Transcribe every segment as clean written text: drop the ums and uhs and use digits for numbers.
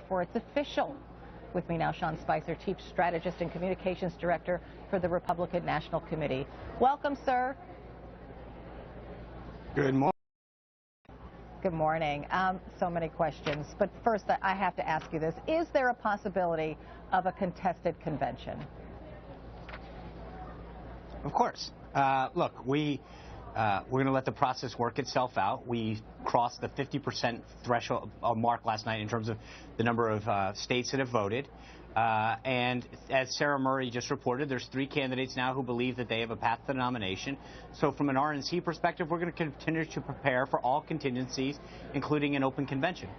before it's official. With me now, Sean Spicer, Chief Strategist and Communications Director for the Republican National Committee. Welcome, sir. Good morning. Good morning. So many questions, but first I have to ask you this. Is there a possibility of a contested convention? Of course. Look, we're going to let the process work itself out. We crossed the 50% threshold mark last night in terms of the number of states that have voted. And as Sarah Murray just reported, there's 3 candidates now who believe that they have a path to the nomination. So from an RNC perspective, we're going to continue to prepare for all contingencies, including an open convention.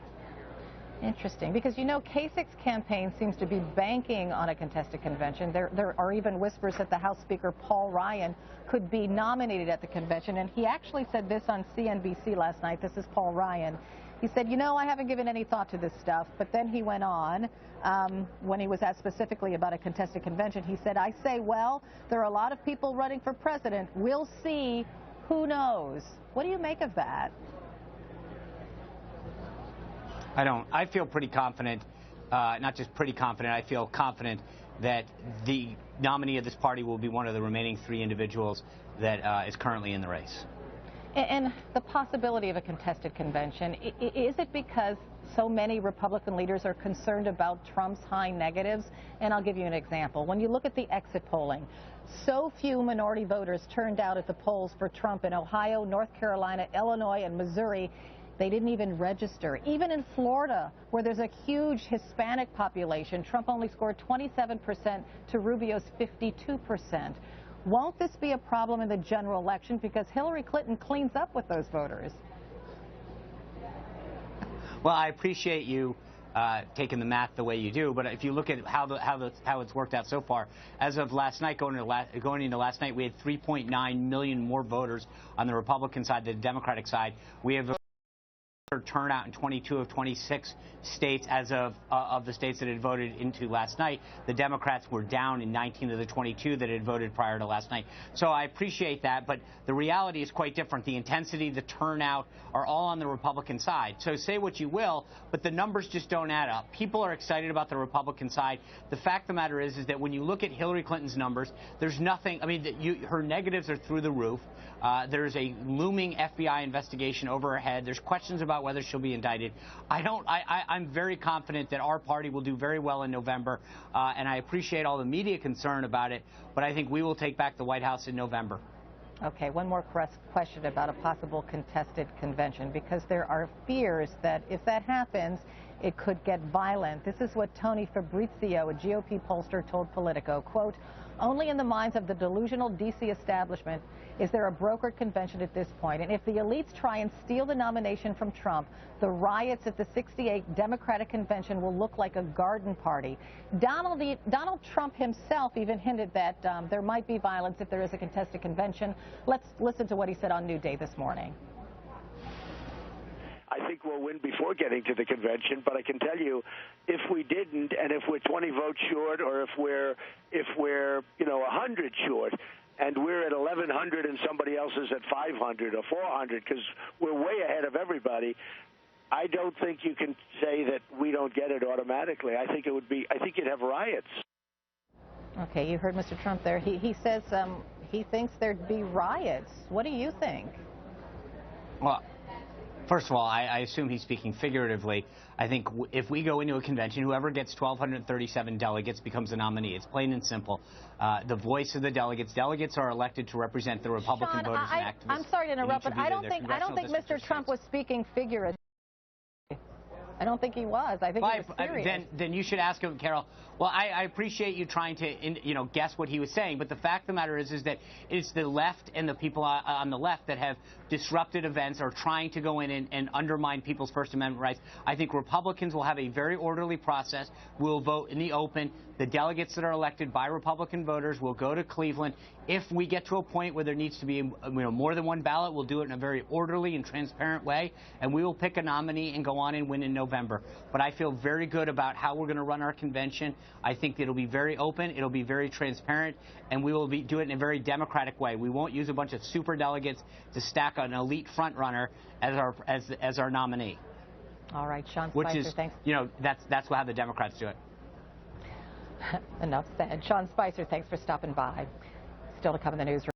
Interesting, because you know Kasich's campaign seems to be banking on a contested convention. There are even whispers that the House Speaker Paul Ryan could be nominated at the convention, and he actually said this on CNBC last night. This is Paul Ryan. He said, you know, I haven't given any thought to this stuff, but then he went on, when he was asked specifically about a contested convention, he said, I say, well, there are a lot of people running for president. We'll see. Who knows? What do you make of that? I don't. I feel pretty confident, not just pretty confident, I feel confident that the nominee of this party will be one of the remaining 3 individuals that is currently in the race. And the possibility of a contested convention, is it because so many Republican leaders are concerned about Trump's high negatives? And I'll give you an example. When you look at the exit polling, so few minority voters turned out at the polls for Trump in Ohio, North Carolina, Illinois, and Missouri. They didn't even register. Even in Florida, where there's a huge Hispanic population, Trump only scored 27% to Rubio's 52%. Won't this be a problem in the general election because Hillary Clinton cleans up with those voters? Well, I appreciate you taking the math the way you do, but if you look at how it's worked out so far, as of last night, going into last night, we had 3.9 million more voters on the Republican side than the Democratic side. We have turnout in 22 of 26 states as of the states that had voted into last night. The Democrats were down in 19 of the 22 that had voted prior to last night. So I appreciate that, but the reality is quite different. The intensity, the turnout are all on the Republican side. So say what you will, but the numbers just don't add up. People are excited about the Republican side. The fact of the matter is that when you look at Hillary Clinton's numbers, there's nothing, I mean, her negatives are through the roof. There's a looming FBI investigation over her head. There's questions about whether she'll be indicted. I'm very confident that our party will do very well in November, and I appreciate all the media concern about it, but I think we will take back the White House in November. Okay, one more question about a possible contested convention, because there are fears that if that happens, it could get violent. This is what Tony Fabrizio, a GOP pollster, told Politico, quote, only in the minds of the delusional D.C. establishment is there a brokered convention at this point. And if the elites try and steal the nomination from Trump, the riots at the 68 Democratic convention will look like a garden party. Donald Trump himself even hinted that there might be violence if there is a contested convention. Let's listen to what he said on New Day this morning. I think we'll win before getting to the convention, but I can tell you, if we didn't, and if we're 20 votes short, or if we're 100 short, and we're at 1,100 and somebody else is at 500 or 400, because we're way ahead of everybody, I don't think you can say that we don't get it automatically. I think you'd have riots. Okay, you heard Mr. Trump there. He says he thinks there'd be riots. What do you think? Well, first of all, I assume he's speaking figuratively. I think if we go into a convention, whoever gets 1,237 delegates becomes a nominee. It's plain and simple. The voice of the delegates. Delegates are elected to represent the Republican Sean, voters and activists. I'm sorry to interrupt, but I don't think Mr. Trump was speaking figuratively. I don't think he was. I think he was serious. Then you should ask him, Carol. Well, I appreciate you trying to, guess what he was saying, but the fact of the matter is that it's the left and the people on the left that have disrupted events or trying to go in and undermine people's First Amendment rights. I think Republicans will have a very orderly process. We'll vote in the open. The delegates that are elected by Republican voters will go to Cleveland. If we get to a point where there needs to be more than one ballot, we'll do it in a very orderly and transparent way, and we will pick a nominee and go on and win in November. But I feel very good about how we're going to run our convention. I think it'll be very open, it'll be very transparent, and we will do it in a very democratic way. We won't use a bunch of super delegates to stack an elite front runner as our nominee. All right, Sean Which Spicer, is, thanks. that's how the Democrats do it. Enough said. Sean Spicer, thanks for stopping by. Still to come in the news.